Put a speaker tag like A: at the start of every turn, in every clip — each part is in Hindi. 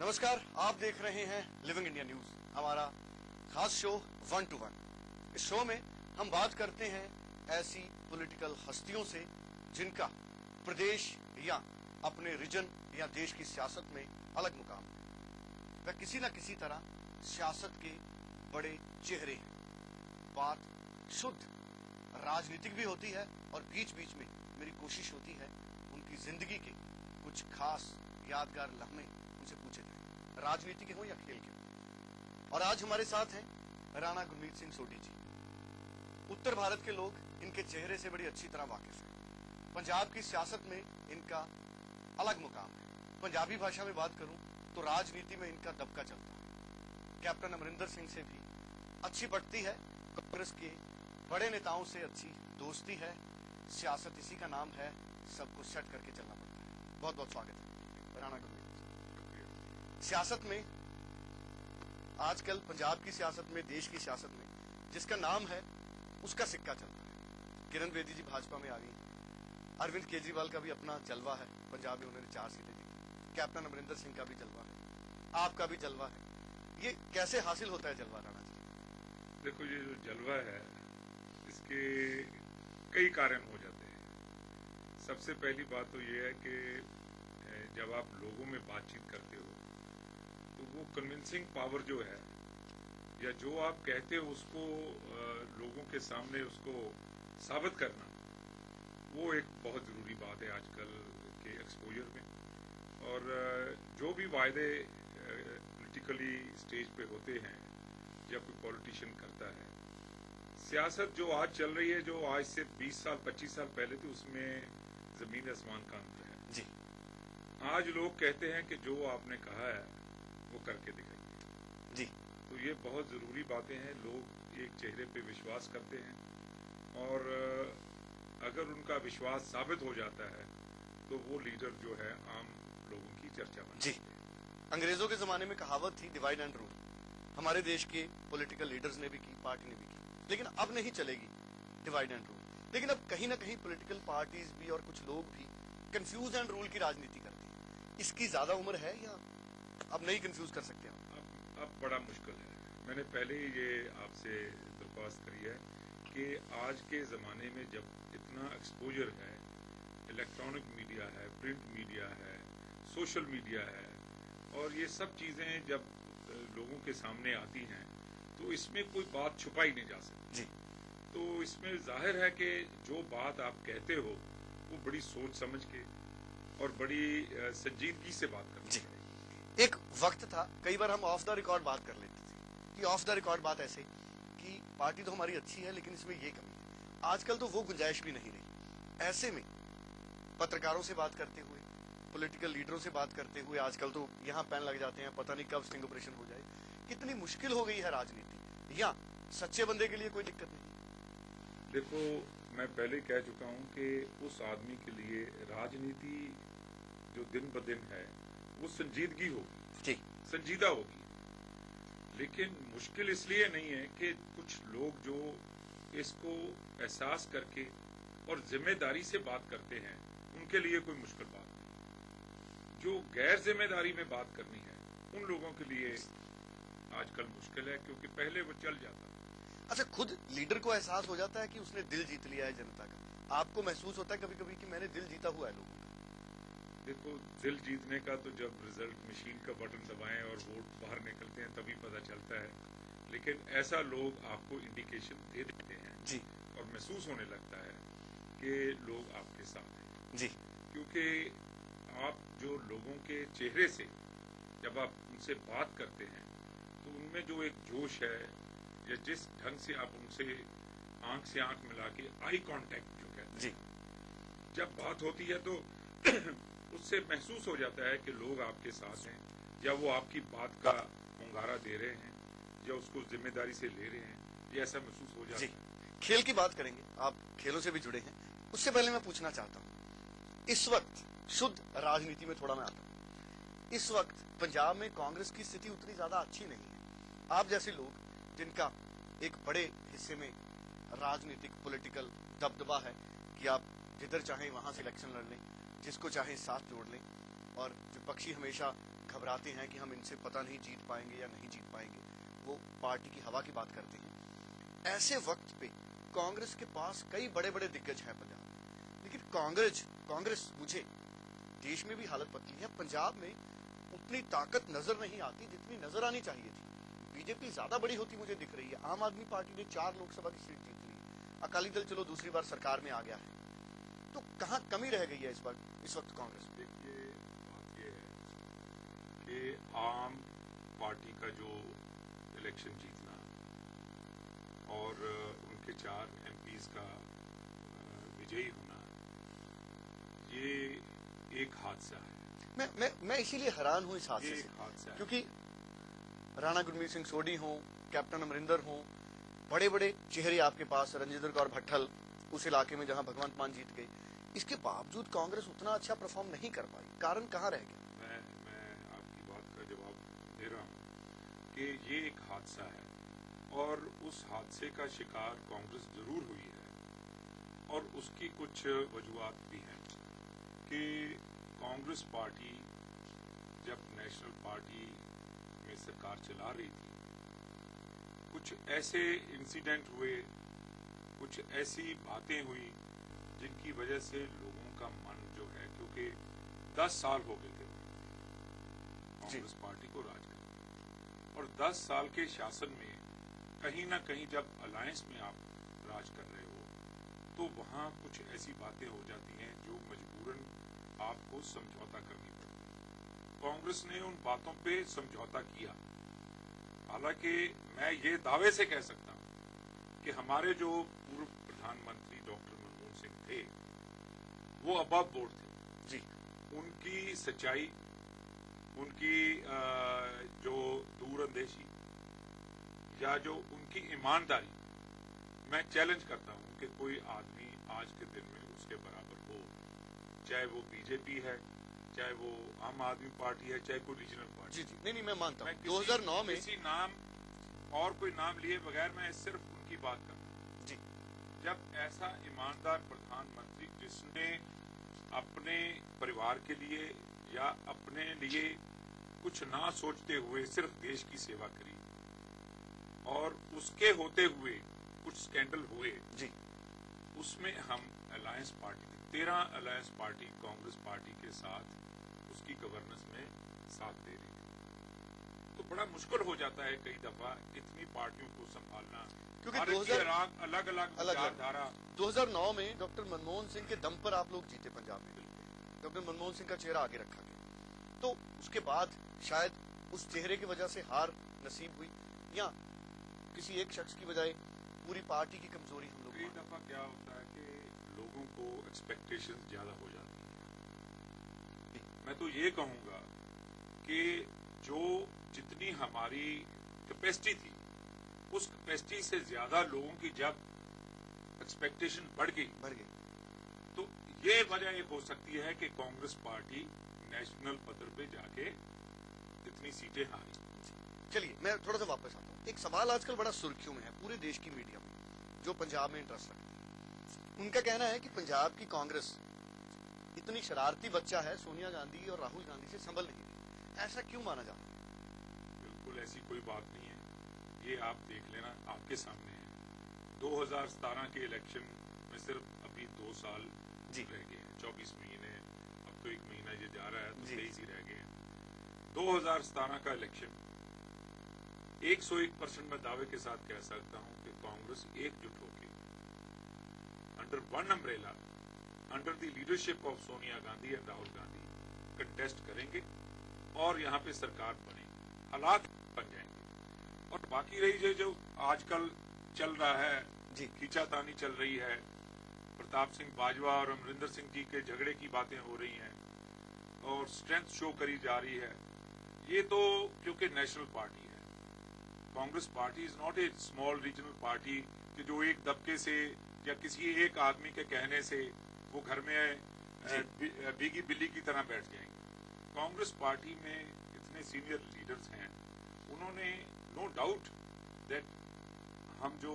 A: नमस्कार, आप देख रहे हैं लिविंग इंडिया न्यूज, हमारा खास शो 1 to 1। इस शो में हम बात करते हैं ऐसी पॉलिटिकल हस्तियों से जिनका प्रदेश या अपने रीजन या देश की सियासत में अलग मुकाम है। वह किसी न किसी तरह सियासत के बड़े चेहरे हैं। बात शुद्ध राजनीतिक भी होती है और बीच बीच में मेरी कोशिश होती है उनकी जिंदगी के कुछ खास यादगार लम्हे उनसे पूछे जाएं, राजनीति के हो या खेल के हो। और आज हमारे साथ हैं राणा गुरमीत सिंह सोढी जी। उत्तर भारत के लोग इनके चेहरे से बड़ी अच्छी तरह वाकिफ हैं। पंजाब की सियासत में इनका अलग मुकाम है। पंजाबी भाषा में बात करूं तो राजनीति में इनका दबका चलता है। कैप्टन अमरिंदर सिंह से भी अच्छी पटती है, कांग्रेस के बड़े नेताओं से अच्छी दोस्ती है। सियासत इसी का नाम है, सबको सेट करके चलना पड़ता है। बहुत बहुत स्वागत है राणा गुरमीत। सियासत में आजकल पंजाब की सियासत में, देश की सियासत में जिसका नाम है उसका सिक्का चलता है। किरण बेदी जी भाजपा में आ गई। अरविंद केजरीवाल का भी अपना जलवा है, पंजाब में उन्होंने 4 सीटें जीती। कैप्टन अमरिंदर सिंह का भी जलवा है, आपका भी जलवा है। ये कैसे हासिल होता है जलवा राणा जी?
B: देखो, ये जो जलवा है इसके कई कारण हो जाते हैं। सबसे पहली बात तो ये है कि जब आप लोगों में बातचीत करते हो तो वो कन्विंसिंग पावर जो है या जो आप कहते हो उसको लोगों के सामने उसको साबित करना, वो एक बहुत जरूरी बात है आजकल के एक्सपोजर में। और जो भी वायदे पॉलिटिकली स्टेज पे होते हैं जब कोई पॉलिटिशियन करता है, सियासत जो आज चल रही है, जो आज से 20 साल 25 साल पहले थी, उसमें जमीन आसमान का अंतर है
A: जी।
B: आज लोग कहते हैं कि जो आपने कहा है वो करके दिखाइए
A: जी।
B: तो ये बहुत जरूरी बातें हैं। लोग एक चेहरे पे विश्वास करते हैं और अगर उनका विश्वास साबित हो जाता है तो वो लीडर जो है आम लोगों की चर्चा बन
A: जी। अंग्रेजों के जमाने में कहावत थी डिवाइड एंड रूल। हमारे देश के पॉलिटिकल लीडर्स ने भी की, पार्टी ने भी की, लेकिन अब नहीं चलेगी डिवाइड एंड रूल। लेकिन अब कहीं ना कहीं पॉलिटिकल पार्टीज भी और कुछ लोग भी कंफ्यूज एंड रूल की राजनीति करते हैं। इसकी ज्यादा उम्र है या अब नहीं कंफ्यूज कर सकते हम?
B: अब बड़ा मुश्किल है। मैंने पहले ही ये आपसे दरख्वास्त करी है कि आज के जमाने में जब इतना एक्सपोजर है, इलेक्ट्रॉनिक मीडिया है, प्रिंट मीडिया है, सोशल मीडिया है, और ये सब चीजें जब लोगों के सामने आती हैं तो इसमें कोई बात छुपाई नहीं जा सकती
A: जी।
B: तो इसमें जाहिर है कि जो बात आप कहते हो वो बड़ी सोच समझ के और बड़ी संजीदगी से बात करनी चाहिए।
A: एक वक्त था, कई बार हम ऑफ द रिकॉर्ड बात कर लेते थे कि ऑफ द रिकॉर्ड बात ऐसे कि पार्टी तो हमारी अच्छी है लेकिन इसमें ये कमी है। आजकल तो वो गुंजाइश भी नहीं रही। ऐसे में पत्रकारों से बात करते हुए, पॉलिटिकल लीडरों से बात करते हुए, आजकल तो यहाँ पैन लग जाते हैं, पता नहीं कब स्टिंग ऑपरेशन हो जाए। कितनी मुश्किल हो गई है राजनीति, या सच्चे बंदे के लिए कोई दिक्कत नहीं?
B: देखो, मैं पहले कह चुका हूं कि उस आदमी के लिए राजनीति जो दिन ब दिन है वो संजीदगी होगी
A: जी,
B: संजीदा होगी। लेकिन मुश्किल इसलिए नहीं है कि कुछ लोग जो इसको एहसास करके और जिम्मेदारी से बात करते हैं उनके लिए कोई मुश्किल बात नहीं। जो गैर जिम्मेदारी में बात करनी है उन लोगों के लिए आजकल मुश्किल है, क्योंकि पहले वो चल जाता।
A: अच्छा, खुद लीडर को एहसास हो जाता है कि उसने दिल जीत लिया है जनता का? आपको महसूस होता है कभी कभी कि मैंने दिल जीता हुआ है लोगों का?
B: देखो, दिल जीतने का तो जब रिजल्ट मशीन का बटन दबाएं और वोट बाहर निकलते हैं तभी पता चलता है। लेकिन ऐसा लोग आपको इंडिकेशन दे देते हैं
A: जी,
B: और महसूस होने लगता है कि लोग आपके साथ हैं
A: जी।
B: क्योंकि आप जो लोगों के चेहरे से जब आप उनसे बात करते हैं तो उनमें जो एक जोश है या जिस ढंग से आप उनसे आंख से आंख मिला के आई कांटेक्ट जो कहते
A: जी,
B: हैं, जब बात होती है तो उससे महसूस हो जाता है कि लोग आपके साथ हैं, या वो आपकी बात का होंगारा दे रहे हैं या उसको जिम्मेदारी से ले रहे हैं, ये ऐसा महसूस हो जाता
A: जी।
B: है।
A: खेल की बात करेंगे, आप खेलों से भी जुड़े हैं। उससे पहले मैं पूछना चाहता हूं, इस वक्त शुद्ध राजनीति में थोड़ा मैं आता हूं, इस वक्त पंजाब में कांग्रेस की स्थिति उतनी ज्यादा अच्छी नहीं है। आप जैसे लोग जिनका एक बड़े हिस्से में राजनीतिक पॉलिटिकल दबदबा है कि आप जिधर चाहें वहां से इलेक्शन लड़ लें, जिसको चाहें साथ जोड़ लें, और विपक्षी हमेशा घबराते हैं कि हम इनसे पता नहीं जीत पाएंगे या नहीं जीत पाएंगे, वो पार्टी की हवा की बात करते हैं। ऐसे वक्त पे कांग्रेस के पास कई बड़े बड़े दिग्गज हैं पंजाब में, लेकिन कांग्रेस मुझे देश में भी हालत पतली है, पंजाब में उतनी ताकत नजर नहीं आती जितनी नजर आनी चाहिए थी। बीजेपी ज्यादा बड़ी होती मुझे दिख रही है। आम आदमी पार्टी ने 4 लोकसभा की सीट जीत ली, अकाली दल चलो दूसरी बार सरकार में आ गया है, तो कहां कमी रह गई है इस वक्त कांग्रेस में?
B: देखिए, बात यह है कि आम पार्टी का जो इलेक्शन जीतना और उनके 4 एमपीज का विजयी होना, ये एक हादसा है।
A: मैं इसीलिए हैरान हूं इस हादसे से,
B: हादसा
A: क्योंकि राणा गुरमीत सिंह सोडी हो, कैप्टन अमरिंदर हो, बड़े बड़े चेहरे आपके पास, रंजिंदर कौर भट्टल उस इलाके में जहां भगवंत मान जीत गए, इसके बावजूद कांग्रेस उतना अच्छा परफॉर्म नहीं कर पाई। कारण कहां रह गया?
B: मैं आपकी बात का जवाब दे रहा हूं कि ये एक हादसा है और उस हादसे का शिकार कांग्रेस जरूर हुई है और उसकी कुछ वजूहात भी हैं कि कांग्रेस पार्टी जब नेशनल पार्टी में सरकार चला रही थी, कुछ ऐसे इंसिडेंट हुए, कुछ ऐसी बातें हुई जिनकी वजह से लोगों का मन जो है, क्योंकि 10 साल हो गए थे कांग्रेस पार्टी को राज करते, और 10 साल के शासन में कहीं ना कहीं जब अलायंस में आप राज कर रहे हो तो वहां कुछ ऐसी बातें हो जाती हैं जो मजबूरन आपको समझौता करनी पड़ती है। कांग्रेस ने उन बातों पे समझौता किया। हालांकि मैं ये दावे से कह सकता हूं कि हमारे जो पूर्व प्रधानमंत्री डॉक्टर मनमोहन सिंह थे, वो अबव बोर्ड थे
A: जी।
B: उनकी सच्चाई, उनकी जो दूरअंदेशी या जो उनकी ईमानदारी, मैं चैलेंज करता हूं कि कोई आदमी आज के दिन में उसके बराबर हो, चाहे वो बीजेपी है, चाहे वो आम आदमी पार्टी है, चाहे कोई रीजनल पार्टी।
A: जी जी, नहीं मैं मानता हूं।
B: 2009 में किसी नाम और कोई नाम लिए बगैर मैं सिर्फ उनकी बात करता हूं
A: जी।
B: जब ऐसा ईमानदार प्रधानमंत्री जिसने अपने परिवार के लिए या अपने लिए कुछ ना सोचते हुए सिर्फ देश की सेवा करी, और उसके होते हुए कुछ स्कैंडल हुए
A: जी,
B: उसमें हम alliance party 13 alliance party Congress party के साथ उसकी गवर्नेंस में साथ दे रही थी, तो बड़ा मुश्किल हो जाता है कई दफा इतनी पार्टियों को संभालना,
A: क्योंकि
B: अलग अलग विचारधारा।
A: 2009 में डॉक्टर मनमोहन सिंह के दम पर आप लोग जीते पंजाब में, डॉक्टर मनमोहन सिंह का चेहरा आगे रखा गया, तो उसके बाद शायद उस चेहरे की वजह से हार नसीब हुई, या किसी एक शख्स की बजाय पूरी पार्टी की कमजोरी हम लोग।
B: कई दफा क्या होता है कि लोगों को एक्सपेक्टेशंस ज्यादा हो जाती है। मैं तो ये कहूंगा कि जो जितनी हमारी कैपेसिटी थी, उस कैपेसिटी से ज्यादा लोगों की जब एक्सपेक्टेशन बढ़ गई, तो ये वजह एक हो सकती है कि कांग्रेस पार्टी नेशनल पद्धर पे जाके इतनी सीटें हारी।
A: चलिए मैं थोड़ा सा वापस आता हूँ। एक सवाल आजकल बड़ा सुर्खियों में है पूरे देश की मीडिया में, जो पंजाब में इंटरेस्ट रखती है। उनका कहना है कि पंजाब की कांग्रेस इतनी शरारती बच्चा है, सोनिया गांधी और राहुल गांधी से संभल नहीं रही। ऐसा क्यों माना जाता है?
B: बिल्कुल ऐसी कोई बात नहीं है, ये आप देख लेना, आपके सामने है। 2017 के इलेक्शन में सिर्फ अभी 2 साल
A: जी
B: रह गए हैं, 24 महीने, अब तो 1 महीना ये जा रहा है, तो
A: जी।
B: 23 ही रह गए हैं। 2017 का इलेक्शन 101% मैं दावे के साथ कह सकता हूं कि कांग्रेस एकजुट होकर under one umbrella, under the leadership of Sonia Gandhi and Rahul Gandhi contest करेंगे और यहाँ पे सरकार बनेगी, हालात बन जाएंगे। और बाकी रही जो आजकल चल रहा है
A: जी,
B: खींचातानी चल रही है, प्रताप सिंह बाजवा और अमरिंदर सिंह जी के झगड़े की बातें हो रही हैं और स्ट्रेंथ शो करी जा रही है, ये तो क्योंकि नेशनल पार्टी है। Congress party is not a small regional party कि जो एक दबके से या किसी एक आदमी के कहने से वो घर में भीगी बिल्ली की तरह बैठ जाएंगे। कांग्रेस पार्टी में इतने सीनियर लीडर्स हैं, उन्होंने नो डाउट दैट हम जो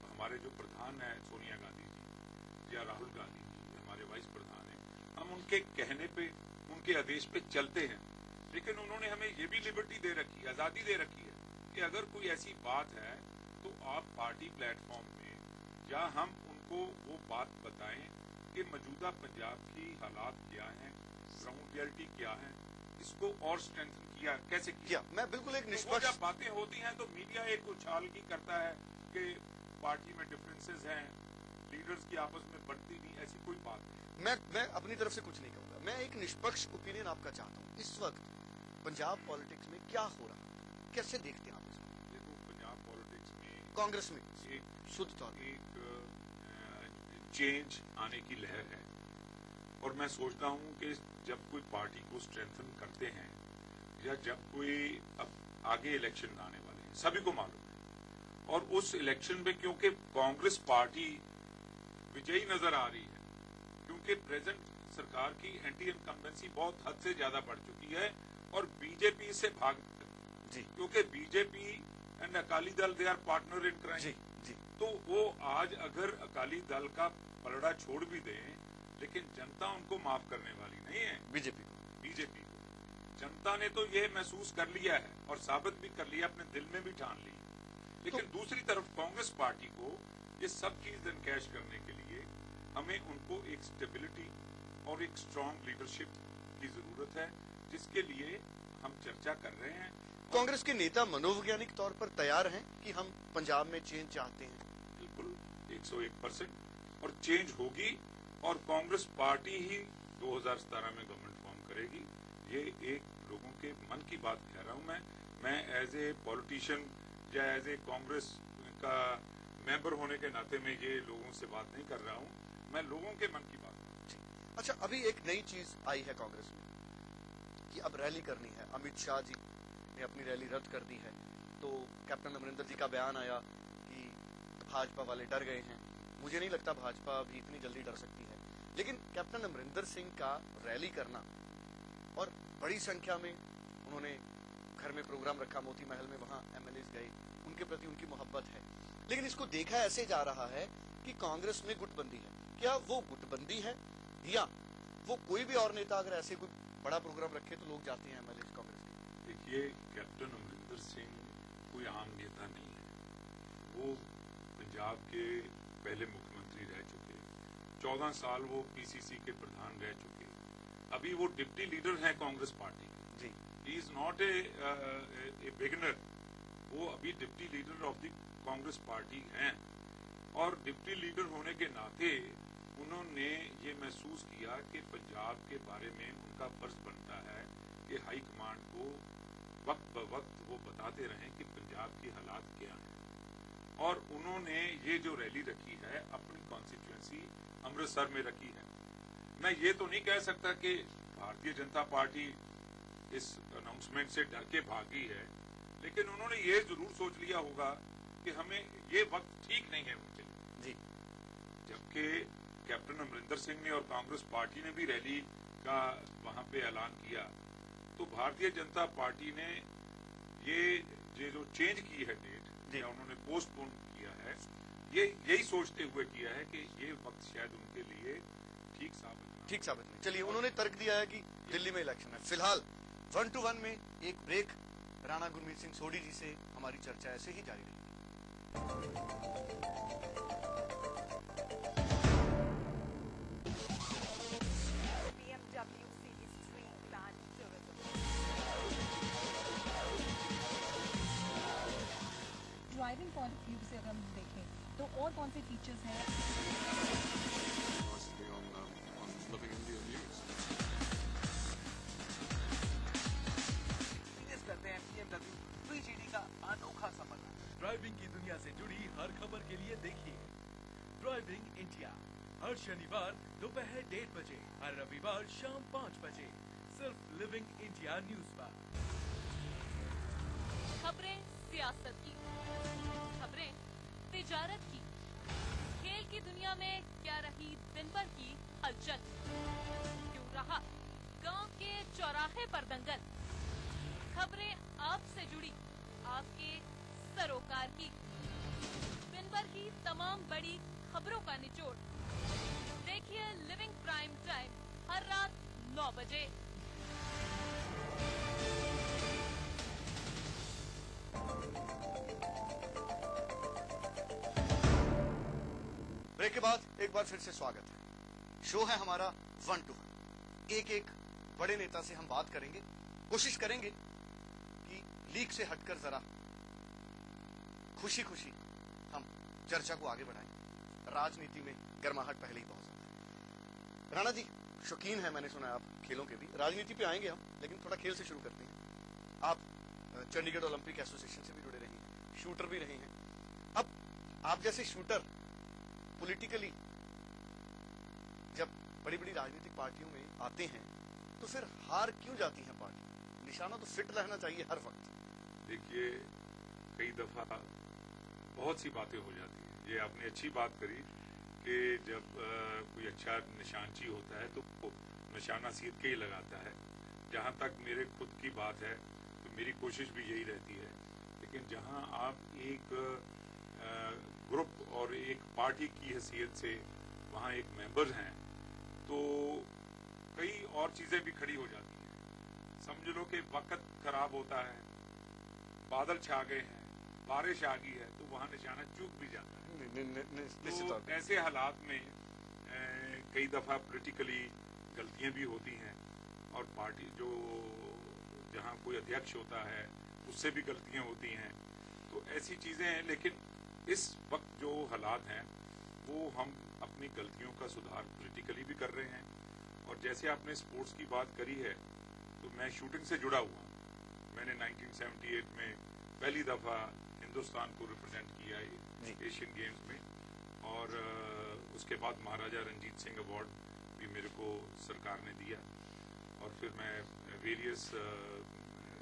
B: हमारे जो प्रधान है सोनिया गांधी जी या राहुल गांधी जी हमारे वाइस प्रधान हैं, हम उनके कहने पे, उनके आदेश पे चलते हैं। लेकिन उन्होंने हमें ये भी लिबर्टी दे रखी है, आजादी दे रखी है कि अगर कोई ऐसी बात है तो आप पार्टी प्लेटफॉर्म में या हम उनको वो बात बताएं कि मौजूदा पंजाब की हालात क्या हैं, ग्राउंड रियलिटी क्या है, इसको और स्ट्रेंथन किया कैसे किया।
A: मैं बिल्कुल एक
B: तो
A: निष्पक्ष
B: जब बातें होती हैं तो मीडिया एक उछाल की करता है कि पार्टी में डिफरेंसेस हैं, लीडर्स की आपस में बढ़ती नहीं, ऐसी कोई बात नहीं।
A: मैं अपनी तरफ से कुछ नहीं कहूंगा, मैं एक निष्पक्ष ओपिनियन आपका चाहता हूँ। इस वक्त पंजाब पॉलिटिक्स में क्या हो रहा है, कैसे देखते हैं आप इसको?
B: देखो, पंजाब पॉलिटिक्स में
A: कांग्रेस में
B: एक
A: शुद्ध तौर
B: एक चेंज आने की लहर है और मैं सोचता हूं कि जब कोई पार्टी को स्ट्रेंथन करते हैं या जब कोई अब आगे इलेक्शन आने वाले हैं, सभी को मालूम है, और उस इलेक्शन में क्योंकि कांग्रेस पार्टी विजयी नजर आ रही है, क्योंकि प्रेजेंट सरकार की एंटी इनकम्बेंसी बहुत हद से ज्यादा बढ़ चुकी है और बीजेपी से भाग
A: जी
B: क्योंकि BJP and Akali Dal they are partner in crime.
A: जी जी
B: तो वो आज अगर अकाली दल का पलड़ा छोड़ भी दें, लेकिन जनता उनको माफ करने वाली नहीं है।
A: बीजेपी
B: बीजेपी को जनता ने तो ये महसूस कर लिया है और साबित भी कर लिया, अपने दिल में भी ठान ली। लेकिन दूसरी तरफ कांग्रेस पार्टी को ये सब चीज एनकैश करने के लिए हमें उनको एक स्टेबिलिटी और एक स्ट्रांग लीडरशिप की जरूरत है, जिसके लिए हम चर्चा कर रहे हैं।
A: कांग्रेस के नेता मनोवैज्ञानिक तौर पर तैयार हैं कि हम पंजाब में चेंज चाहते हैं?
B: बिल्कुल 101% और चेंज होगी और कांग्रेस पार्टी ही 2017 में गवर्नमेंट फॉर्म करेगी। ये एक लोगों के मन की बात कह रहा हूं मैं एज ए पॉलिटिशियन या एज ए कांग्रेस का मेंबर होने के नाते में ये लोगों से बात नहीं कर रहा हूं, मैं लोगों के मन की बात कर रहा हूं।
A: अच्छा, अभी एक नई चीज आई है कांग्रेस में कि अब रैली करनी है। अमित शाह जी ने अपनी रैली रद्द कर दी है, तो कैप्टन अमरिंदर जी का बयान आया कि भाजपा वाले डर गए हैं। मुझे नहीं लगता भाजपा भी इतनी जल्दी डर सकती है, लेकिन कैप्टन अमरिंदर सिंह का रैली करना और बड़ी संख्या में उन्होंने घर में प्रोग्राम रखा मोती महल में, वहां एमएलए गए, उनके प्रति उनकी मोहब्बत है। लेकिन इसको देखा ऐसे जा रहा है कि कांग्रेस में गुटबंदी है। क्या वो गुटबंदी है या वो कोई भी और नेता अगर ऐसे कोई बड़ा प्रोग्राम रखे तो लोग जाते हैं एमएलए कांग्रेस के?
B: देखिए, कैप्टन अमरिंदर सिंह कोई आम नेता नहीं है। वो पंजाब के पहले मुख्यमंत्री रह चुके, 14 साल वो पीसीसी के प्रधान रह चुके, अभी वो डिप्टी लीडर हैं कांग्रेस पार्टी के। He is not a beginner, वो अभी deputy leader of the Congress party हैं और डिप्टी लीडर होने के नाते उन्होंने ये महसूस किया कि पंजाब के बारे में उनका फर्ज बनता है कि हाई कमांड को वक्त ब वक्त वो बताते रहें कि पंजाब की हालात क्या हैं। और उन्होंने ये जो रैली रखी है अपनी कॉन्स्टिट्यूएंसी अमृतसर में रखी है। मैं ये तो नहीं कह सकता कि भारतीय जनता पार्टी इस अनाउंसमेंट से डर के भागी है, लेकिन उन्होंने ये जरूर सोच लिया होगा कि हमें ये वक्त ठीक नहीं है उनके लिए।
A: जी,
B: जबकि कैप्टन अमरिंदर सिंह ने और कांग्रेस पार्टी ने भी रैली का वहां पे ऐलान किया, तो भारतीय जनता पार्टी ने ये जो चेंज की है डेट या उन्होंने पोस्टपोन किया है, ये यही सोचते हुए किया है कि ये वक्त शायद उनके लिए ठीक साबित नहीं।
A: चलिए, उन्होंने तर्क दिया है कि दिल्ली में इलेक्शन है। फिलहाल 1 to 1 में एक ब्रेक, राणा गुरमीत सिंह सोढी जी से हमारी चर्चा ऐसे ही जारी रहेगी।
C: BMW Series 3 Grand Tourism.
D: Driving point of view से अगर हम देखें तो और कौन से फीचर्स हैं?
E: Living India News.
F: करते हैं BMW 3GD का अनोखा सफर।
G: ड्राइविंग की दुनिया से जुड़ी हर खबर के लिए देखिए ड्राइविंग इंडिया हर शनिवार दोपहर 1:30 बजे, हर रविवार शाम 5 बजे, सिर्फ लिविंग इंडिया न्यूज पर।
H: खबरें सियासत की, खबरें तिजारत की, खेल की दुनिया में क्या रही दिन भर की हलचल, क्यों रहा गांव के चौराहे पर दंगल, खबरें आपसे जुड़ी, आपके सरोकार की, दिन भर की तमाम बड़ी खबरों का निचोड़। देखिए लिविंग प्राइम टाइम हर रात 9 बजे।
A: ब्रेक के बाद एक बार फिर से स्वागत है। शो है हमारा 1 to 1। एक एक बड़े नेता से हम बात करेंगे, कोशिश करेंगे कि लीक से हटकर जरा खुशी खुशी हम चर्चा को आगे बढ़ाएं। राजनीति में गर्माहट पहले ही बहुत ज्यादा है। राणा जी शौकीन है, मैंने सुना है आप खेलों के भी। राजनीति पे आएंगे हम, लेकिन थोड़ा खेल से शुरू करते हैं। आप चंडीगढ़ ओलंपिक एसोसिएशन से भी जुड़े रहे हैं, शूटर भी रहे हैं। अब आप जैसे शूटर पॉलिटिकली जब बड़ी बड़ी राजनीतिक पार्टियों में आते हैं तो फिर हार क्यों जाती है पार्टी? निशाना तो फिट रहना चाहिए हर वक्त।
B: देखिए, कई दफा बहुत सी बातें हो जाती हैं। ये आपने अच्छी बात करी कि जब कोई अच्छा निशानची होता है तो वो निशाना सीध के ही लगाता है। जहां तक मेरे खुद की बात है तो मेरी कोशिश भी यही रहती है। लेकिन जहां आप एक ग्रुप और एक पार्टी की हैसियत से वहां एक मेंबर हैं तो कई और चीजें भी खड़ी हो जाती हैं। समझ लो कि वक्त खराब होता है, बादल छा गए हैं, बारिश आ गई है, तो वहां निशाना चूक भी जाता है। तो ऐसे हालात में कई दफा पॉलिटिकली गलतियां भी होती हैं और पार्टी जो जहां कोई अध्यक्ष होता है उससे भी गलतियां होती हैं। तो ऐसी चीजें हैं। लेकिन इस वक्त जो हालात हैं वो हम अपनी गलतियों का सुधार पॉलिटिकली भी कर रहे हैं। और जैसे आपने स्पोर्ट्स की बात करी है तो मैं शूटिंग से जुड़ा हुआ। मैंने 1978 में पहली दफा हिंदुस्तान को रिप्रेजेंट किया एशियन गेम्स में, और उसके बाद महाराजा रंजीत सिंह अवार्ड भी मेरे को सरकार ने दिया। और फिर मैं वेरियस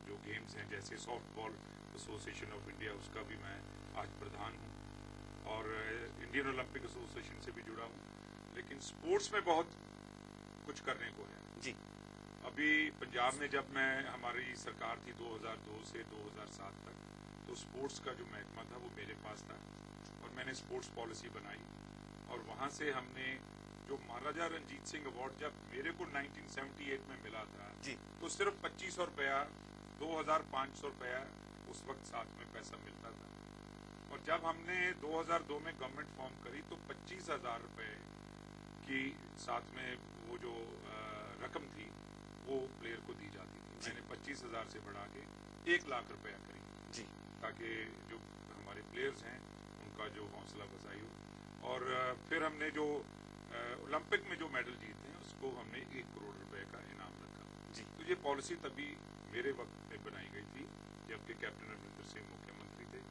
B: जो गेम्स हैं जैसे soft ball association of India उसका भी मैं आज प्रधान हूँ, और इंडियन ओलंपिक एसोसिएशन से भी जुड़ा हूँ। लेकिन स्पोर्ट्स में बहुत कुछ करने को है
A: जी।
B: अभी पंजाब में जब मैं हमारी सरकार थी 2002 से 2007 तक, तो स्पोर्ट्स का जो महकमा था वो मेरे पास था और मैंने स्पोर्ट्स पॉलिसी बनाई। और वहां से हमने जो महाराजा रंजीत सिंह अवार्ड जब मेरे को 1978 में मिला था
A: जी,
B: तो सिर्फ 2500 रुपया, 2500 रुपया उस वक्त साथ में पैसा मिलता था। और जब हमने 2002 में गवर्नमेंट फॉर्म करी तो 25,000 रुपए की साथ में वो जो रकम थी वो प्लेयर को दी जाती थी। मैंने 25,000 से बढ़ा के 1 लाख रुपया करी
A: जी,
B: ताकि जो हमारे प्लेयर्स हैं उनका जो हौसला अफजाई हो। और फिर हमने जो ओलंपिक में जो मेडल जीते हैं उसको हमने 1 करोड़ रुपए का इनाम रखा
A: जी।
B: तो ये पॉलिसी तभी मेरे वक्त में बनाई गई थी जबकि कैप्टन अमरिंदर सिंह मुख्यमंत्री थे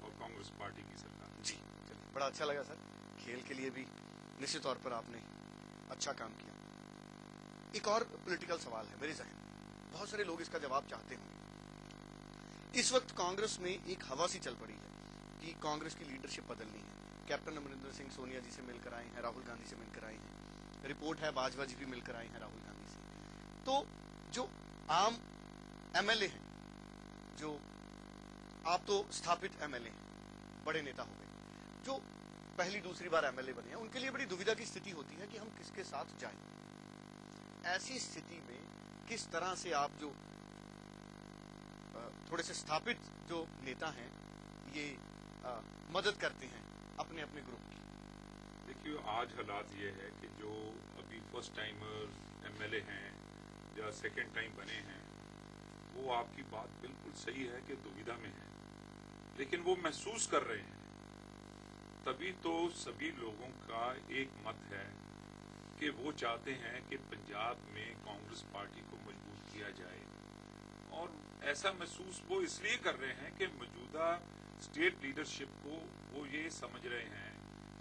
B: और कांग्रेस पार्टी की सरकार
A: जी। चलिए, बड़ा अच्छा लगा सर। खेल के लिए भी निश्चित तौर पर आपने अच्छा काम किया। एक और पॉलिटिकल सवाल है मेरे जहन में, बहुत सारे लोग इसका जवाब चाहते होंगे। इस वक्त कांग्रेस में एक हवा सी चल पड़ी है कि कांग्रेस की लीडरशिप बदलनी है। कैप्टन अमरिंदर सिंह सोनिया जी से मिलकर आए हैं, राहुल गांधी से मिलकर आए हैं, रिपोर्ट है बाजवा जी भी मिलकर आए हैं राहुल गांधी से। तो जो आम एमएलए हैं, जो आप तो स्थापित एमएलए हैं, बड़े नेता हो गए, जो पहली दूसरी बार एमएलए बने हैं, उनके लिए बड़ी दुविधा की स्थिति होती है कि हम किसके साथ जाएं। ऐसी स्थिति में किस तरह से आप जो थोड़े से स्थापित जो नेता हैं ये मदद करते हैं अपने अपने ग्रुप की?
B: देखिए, आज हालात ये है कि जो अभी फर्स्ट टाइमर एमएलए हैं या सेकंड टाइम बने हैं वो आपकी बात बिल्कुल सही है कि दुविधा में है, लेकिन वो महसूस कर रहे हैं। तभी तो सभी लोगों का एक मत है कि वो चाहते हैं कि पंजाब में कांग्रेस पार्टी को मजबूत किया जाए। और ऐसा महसूस वो इसलिए कर रहे हैं कि मौजूदा स्टेट लीडरशिप को वो ये समझ रहे हैं,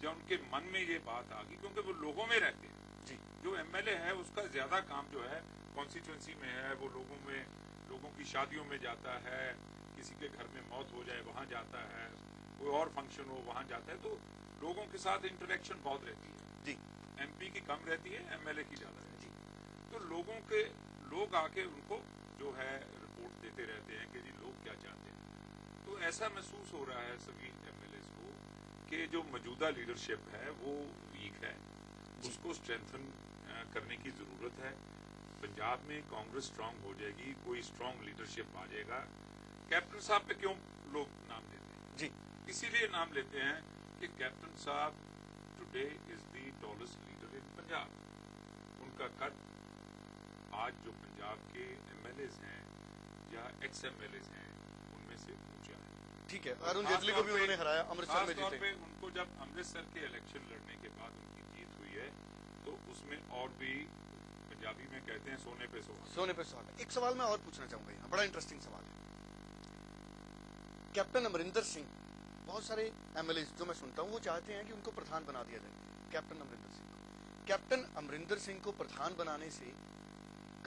B: या उनके मन में ये बात आ गई क्योंकि वो लोगों में रहते हैं
A: जी।
B: जो एमएलए है उसका ज्यादा काम जो है कॉन्स्टिट्यूएंसी में है, वो लोगों की शादियों में जाता है, किसी के घर में मौत हो जाए वहां जाता है, कोई और फंक्शन हो वहां जाता है, तो लोगों के साथ इंटरेक्शन बहुत रहती है
A: जी।
B: एमपी की कम रहती है, एमएलए की ज्यादा रहती
A: जी।
B: है। तो लोग आके उनको जो है रिपोर्ट देते रहते हैं कि जी लोग क्या चाहते हैं। तो ऐसा महसूस हो रहा है सभी एमएलए को कि जो मौजूदा लीडरशिप है वो वीक है, उसको स्ट्रेंथन करने की जरूरत है। पंजाब में कांग्रेस स्ट्रांग हो जाएगी, कोई स्ट्रांग लीडरशिप आ जाएगा। कैप्टन साहब पे क्यों लोग नाम लेते हैं?
A: जी।
B: इसीलिए नाम लेते हैं कि कैप्टन साहब today is the tallest leader in Punjab. उनका कद आज जो पंजाब के एमएलए हैं या एक्स एमएलए हैं उनमें से ऊंचा है।
A: ठीक है, अरुण जेटली को भी उन्होंने हराया, अमृतसर में
B: खासतौर
A: जीते।
B: पे उनको जब अमृतसर के इलेक्शन लड़ने के बाद उनकी जीत हुई है तो उसमें और भी पंजाबी में कहते हैं सोने पे सुहागा।
A: सोने पे सुहागा। एक सवाल मैं और पूछना चाहूंगा, यहाँ बड़ा इंटरेस्टिंग सवाल है। कैप्टन अमरिंदर सिंह, बहुत सारे एमएलए जो मैं सुनता हूँ वो चाहते हैं कि उनको प्रधान बना दिया जाए, कैप्टन अमरिंदर सिंह को। कैप्टन अमरिंदर सिंह को प्रधान बनाने से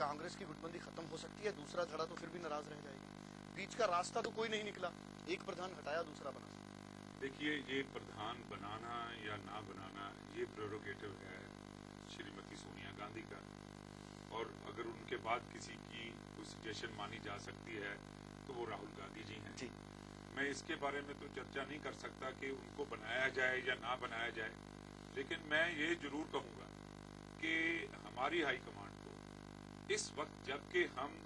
A: कांग्रेस की गुटबंदी खत्म हो सकती है, दूसरा धड़ा तो फिर भी नाराज रह जाएगा। बीच का रास्ता तो कोई नहीं निकला, एक प्रधान हटाया दूसरा बना।
B: देखिए, ये प्रधान बनाना या ना बनाना ये प्रेरोगेटिव है श्रीमती सोनिया गांधी का, और अगर उनके बाद किसी की कोई सजेशन मानी जा सकती है तो वो राहुल गांधी जी हैं।
A: जी,
B: मैं इसके बारे में तो चर्चा नहीं कर सकता कि उनको बनाया जाए या ना बनाया जाए, लेकिन मैं ये जरूर कहूंगा कि हमारी हाईकमांड को इस वक्त, जबकि हम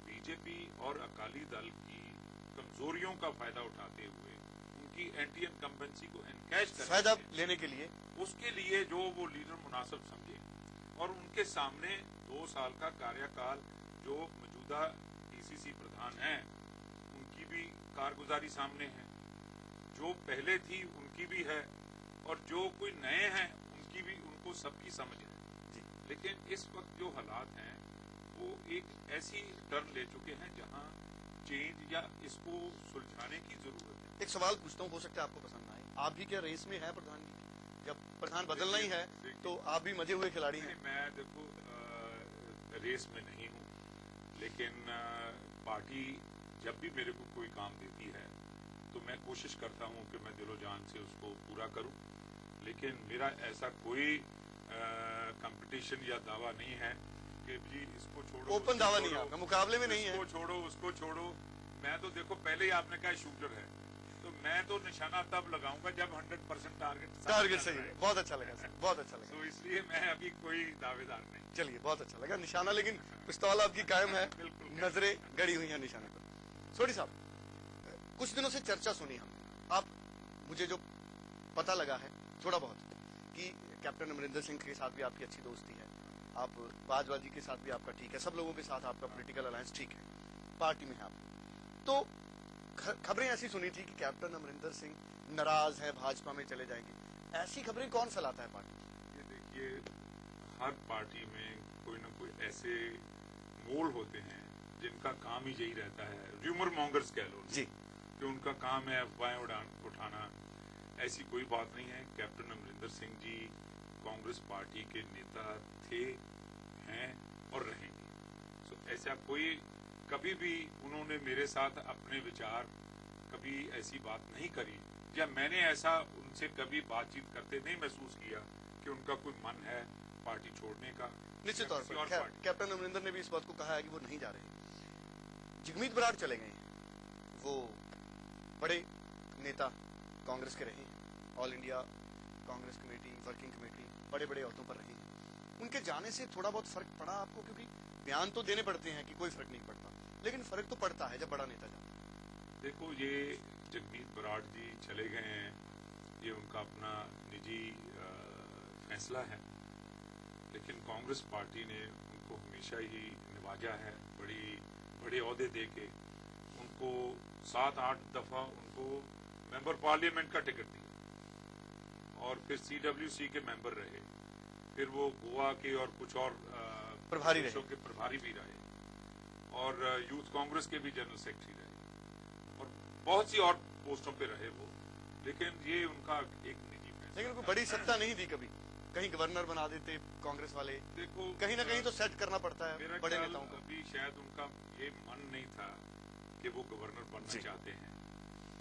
B: बीजेपी और अकाली दल की कमजोरियों का फायदा उठाते हुए उनकी एंटी इनकम्बेंसी को एनकैश
A: फायदा लेने के लिए,
B: उसके लिए जो वो लीडर मुनासिब समझे, और उनके सामने 2 साल का कार्यकाल जो मौजूदा पीसीसी प्रधान हैं उनकी भी कारगुजारी सामने है, जो पहले थी उनकी भी है, और जो कोई नए हैं उनकी भी, उनको सबकी समझ है। लेकिन इस वक्त जो हालात हैं वो एक ऐसी टर्न ले चुके हैं जहां चेंज या इसको सुलझाने की जरूरत है।
A: एक सवाल पूछता हूँ, हो सकता है आपको पसंद ना आए, आप भी क्या रेस में है प्रधान की? जब प्रधान बदलना ही है तो आप भी मजे हुए खिलाड़ी हैं।
B: मैं देखो रेस में नहीं हूँ, लेकिन पार्टी जब भी मेरे को कोई काम देती है तो मैं कोशिश करता हूँ कि मैं दिलो जान से उसको पूरा करूँ, लेकिन मेरा ऐसा कोई कंपटीशन या दावा नहीं है कि जी इसको छोड़ो,
A: ओपन दावा नहीं है आपका, मुकाबले में नहीं है।
B: इसको छोड़ो उसको छोड़ो। मैं तो देखो पहले ही आपने कहा शूटर है, तो मैं तो निशाना तब लगाऊंगा जब 100%
A: टारगेट सही है। बहुत अच्छा लगा सर, बहुत अच्छा लगा।
B: तो इसलिए मैं अभी कोई दावेदार नहीं।
A: चलिए, बहुत अच्छा लगा निशाना, लेकिन पिस्तौल आपकी कायम है,
B: बिल्कुल।
A: नजरें गड़ी हुई हैं निशाने पर। सोडी साहब, कुछ दिनों से चर्चा सुनी हमने, आप, मुझे जो पता लगा है थोड़ा बहुत, कि कैप्टन अमरिंदर सिंह के साथ भी आपकी अच्छी दोस्ती है, आप बाजवा जी के साथ भी आपका ठीक है, सब लोगों के साथ आपका पॉलिटिकल अलायंस ठीक है, पार्टी में है आप। तो खबरें ऐसी सुनी थी कि कैप्टन अमरिंदर सिंह नाराज है, भाजपा में चले जाएंगे। ऐसी खबरें कौन फैलाता है पार्टी?
B: ये देखिए, हर पार्टी में कोई ना कोई ऐसे मोड़ होते हैं जिनका काम ही यही रहता है, र्यूमर मॉन्गर्स कह लो
A: जी,
B: कि उनका काम है अफवाहें उठाना। ऐसी कोई बात नहीं है। कैप्टन अमरिंदर सिंह जी कांग्रेस पार्टी के नेता थे, हैं और रहेंगे। सो ऐसा कोई, कभी भी उन्होंने मेरे साथ अपने विचार, कभी ऐसी बात नहीं करी, या मैंने ऐसा उनसे कभी बातचीत करते नहीं महसूस किया कि उनका कोई मन है पार्टी छोड़ने का।
A: निश्चित तौर पर कैप्टन अमरिंदर ने भी इस बात को कहा है कि वो नहीं जा रहे। जगमीत बराड़ चले गए हैं, वो बड़े नेता कांग्रेस के रहे हैं, all India Congress committee, working committee, बड़े बड़े ओहदों पर रहे हैं। उनके जाने से थोड़ा बहुत फर्क पड़ा आपको? क्योंकि बयान तो देने पड़ते हैं कि कोई फर्क नहीं पड़ता, लेकिन फर्क तो पड़ता है जब बड़ा नेता जाता है।
B: देखो, ये जगमीत बराड़ जी चले गए हैं, ये उनका अपना निजी फैसला है, लेकिन कांग्रेस पार्टी ने उनको हमेशा ही निवाजा है, बड़े ओहदे दे के उनको 7-8 दफा उनको मेंबर पार्लियामेंट का टिकट दिया, और फिर सीडब्ल्यूसी के मेंबर रहे, फिर वो गोवा के और कुछ और
A: प्रभारी
B: भी रहे, और यूथ कांग्रेस के भी जनरल सेक्रेटरी रहे, और बहुत सी और पोस्टों पे रहे वो। लेकिन ये उनका एक निजी फैसला।
A: लेकिन कोई बड़ी सत्ता नहीं दी कभी, कहीं गवर्नर बना देते कांग्रेस वाले।
B: देखो,
A: कहीं ना कहीं तो सेट करना पड़ता है बड़े नेताओं को।
B: अभी शायद उनका ये मन नहीं था कि वो गवर्नर बनना चाहते हैं,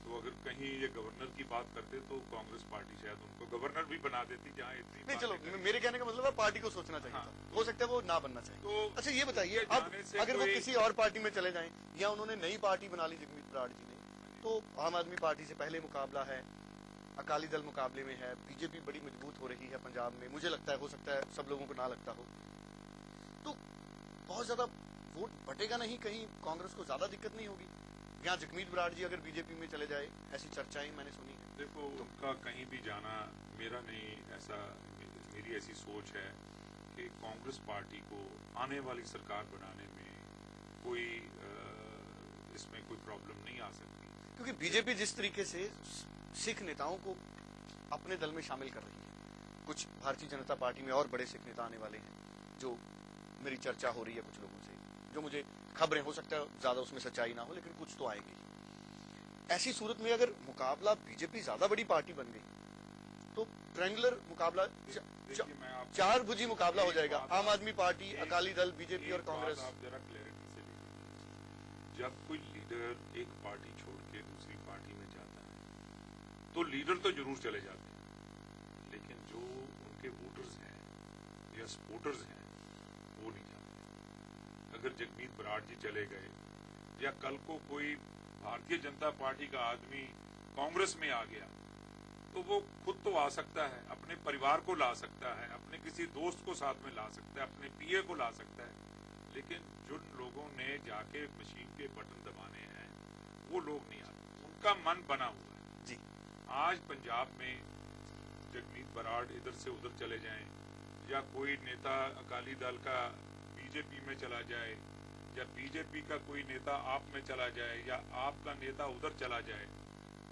B: तो अगर कहीं ये गवर्नर की बात करते तो कांग्रेस पार्टी शायद उनको गवर्नर भी बना देती, जहाँ इतनी
A: नहीं। चलो, मेरे कहने का मतलब है पार्टी को सोचना चाहिए था, हो सकता है वो ना बनना चाहिए।
B: तो
A: अच्छा, ये बताइए, अब अगर वो किसी और पार्टी में चले जाएं, या उन्होंने नई पार्टी बना ली जगमीत बराड़ जी ने, तो आम आदमी पार्टी से पहले मुकाबला है, अकाली दल मुकाबले में है, बीजेपी बड़ी मजबूत हो रही है पंजाब में, मुझे लगता है, हो सकता है सब लोगों को ना लगता हो, तो बहुत ज्यादा वोट बटेगा नहीं, कहीं कांग्रेस को ज्यादा दिक्कत नहीं होगी? यहाँ जगमीत बराड़ जी अगर बीजेपी में चले जाए, ऐसी चर्चाएं मैंने सुनी है।
B: देखो, उनका कहीं भी जाना मेरा नहीं, ऐसा मेरी ऐसी सोच है कि कांग्रेस पार्टी को आने वाली सरकार बनाने में कोई इसमें कोई प्रॉब्लम नहीं आ सकती,
A: क्योंकि बीजेपी जिस तरीके से सिख नेताओं को अपने दल में शामिल कर रही है, कुछ भारतीय जनता पार्टी में और बड़े सिख नेता आने वाले हैं, जो मेरी चर्चा हो रही है कुछ लोगों से, जो मुझे खबरें, हो सकता है ज्यादा उसमें सच्चाई ना हो, लेकिन कुछ तो आएंगी। ऐसी सूरत में अगर मुकाबला बीजेपी ज्यादा बड़ी पार्टी बन गई तो ट्रायंगुलर मुकाबला,
B: देखिए, मैं आपको
A: चार भुजी मुकाबला हो जाएगा,
B: एक
A: आम आदमी पार्टी,
B: एक-
A: अकाली दल, बीजेपी
B: एक
A: और कांग्रेस।
B: बात आप जरा क्लैरिटी से लीजिए। जब कोई लीडर एक पार्टी छोड़ के दूसरी पार्टी में जाता है तो लीडर तो जरूर चले जाते हैं, लेकिन जो उनके वोटर्स हैं या सपोर्टर्स हैं वो नहीं जाते। अगर जगमीत बराड़ जी चले गए या कल को कोई भारतीय जनता पार्टी का आदमी कांग्रेस में आ गया तो वो खुद तो आ सकता है, अपने परिवार को ला सकता है, अपने किसी दोस्त को साथ में ला सकता है, अपने पीए को ला सकता है, लेकिन जिन लोगों ने जाके मशीन के बटन दबाने हैं वो लोग नहीं आते, उनका मन बना हुआ है।
A: जी,
B: आज पंजाब में जगमीत बराड़ इधर से उधर चले जाएं या कोई नेता अकाली दल का बीजेपी में चला जाए या बीजेपी का कोई नेता आप में चला जाए या आपका नेता उधर चला जाए,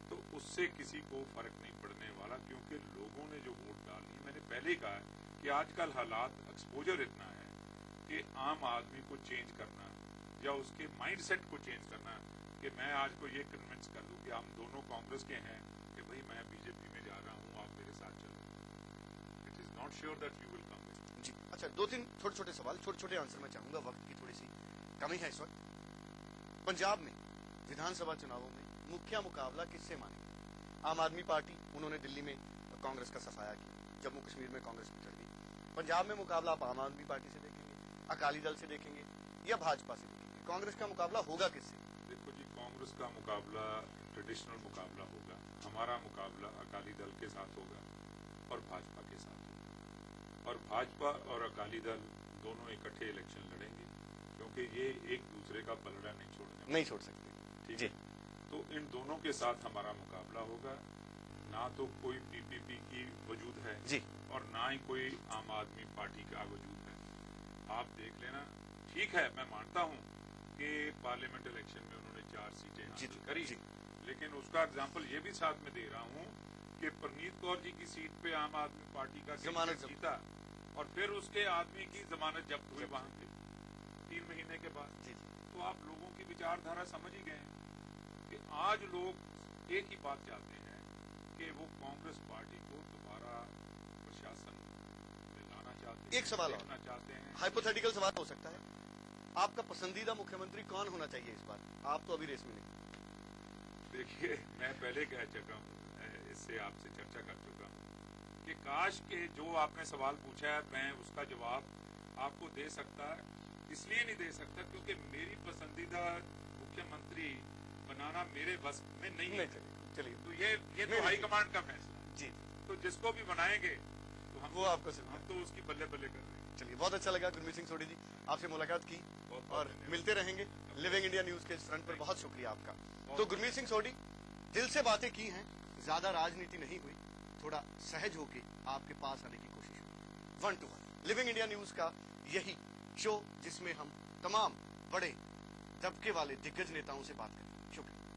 B: तो उससे किसी को फर्क नहीं पड़ने वाला, क्योंकि लोगों ने जो वोट डाली, मैंने पहले ही कहा है कि आजकल हालात, एक्सपोजर इतना है कि आम आदमी को चेंज करना या उसके माइंडसेट को चेंज करना, कि मैं आज को ये कन्विंस कर दूं कि हम दोनों कांग्रेस के हैं कि भाई मैं बीजेपी में जा रहा हूं, आप मेरे साथ चलो, it is not sure that you will come with.
A: जी। अच्छा, दो तीन छोटे छोटे सवाल, छोटे छोटे आंसर मैं चाहूंगा, वक्त की थोड़ी सी कमी है इस वक्त। पंजाब में विधानसभा चुनावों में मुख्य मुकाबला किससे मानेंगे? आम आदमी पार्टी, उन्होंने दिल्ली में कांग्रेस का सफाया किया, जम्मू कश्मीर में कांग्रेस पिछड़ गई। पंजाब में मुकाबला आप आम आदमी पार्टी से देखेंगे, अकाली दल से देखेंगे या भाजपा से देखेंगे? कांग्रेस का मुकाबला होगा किससे?
B: देखो जी, कांग्रेस का मुकाबला ट्रेडिशनल मुकाबला होगा, हमारा मुकाबला अकाली दल के साथ होगा और भाजपा के साथ होगा, और भाजपा और अकाली दल दोनों इकट्ठे इलेक्शन लड़ेंगे, क्योंकि ये एक दूसरे का पलड़ा नहीं
A: छोड़ सकते।
B: ठीक
A: जी।
B: है, तो इन दोनों के साथ हमारा मुकाबला होगा। ना तो कोई पीपीपी की वजूद है
A: जी,
B: और ना ही कोई आम आदमी पार्टी का वजूद है। आप देख लेना, ठीक है, मैं मानता हूं कि पार्लियामेंट इलेक्शन में उन्होंने 4 सीटें हासिल करी, लेकिन उसका एग्जाम्पल ये भी साथ में दे रहा हूं कि परनीत कौर जी की सीट पे आम आदमी पार्टी का
A: जमानत
B: जीता और फिर उसके आदमी की जमानत जब्त हुई वहां पे 3 महीने के बाद।
A: जी,
B: तो आप लोगों की विचारधारा समझ ही गए कि आज लोग एक ही बात चाहते हैं कि वो कांग्रेस पार्टी को दोबारा प्रशासन में लाना चाहते हैं,
A: एक सवाल और।
B: देखना चाहते हैं।
A: हाइपोथेटिकल सवाल हो सकता है, आपका पसंदीदा मुख्यमंत्री कौन होना चाहिए इस बार? आप तो अभी रेस में नहीं।
B: देखिए, मैं पहले कह चुका हूँ, इससे आपसे चर्चा कर चुका हूँ कि काश के जो आपने सवाल पूछा है मैं उसका जवाब आपको दे सकता, इसलिए नहीं दे सकता क्योंकि मेरी पसंदीदा मुख्यमंत्री बनाना मेरे बस में नहीं है।
A: चलिए,
B: तो ये तो हाईकमांड का फैसला है।
A: जी,
B: तो जिसको भी बनाएंगे तो हम
A: वो आपको सुनना।
B: हम तो उसकी बल्ले बल्ले कर रहे हैं।
A: चलिए, बहुत अच्छा लगा गुरमीत सिंह सोढ़ी जी, आपसे मुलाकात की
B: बहुत
A: और
B: धन्यवाद।
A: मिलते रहेंगे लिविंग इंडिया न्यूज के इस फ्रंट पर। बहुत शुक्रिया आपका। तो गुरमीत सिंह सोढ़ी, दिल से बातें की हैं, ज्यादा राजनीति नहीं हुई, थोड़ा सहज होके आपके पास आने की कोशिश हुई। 1 to 1 लिविंग इंडिया न्यूज का यही शो, जिसमें हम तमाम बड़े दबके वाले दिग्गज नेताओं से बात करें। शुक्रिया।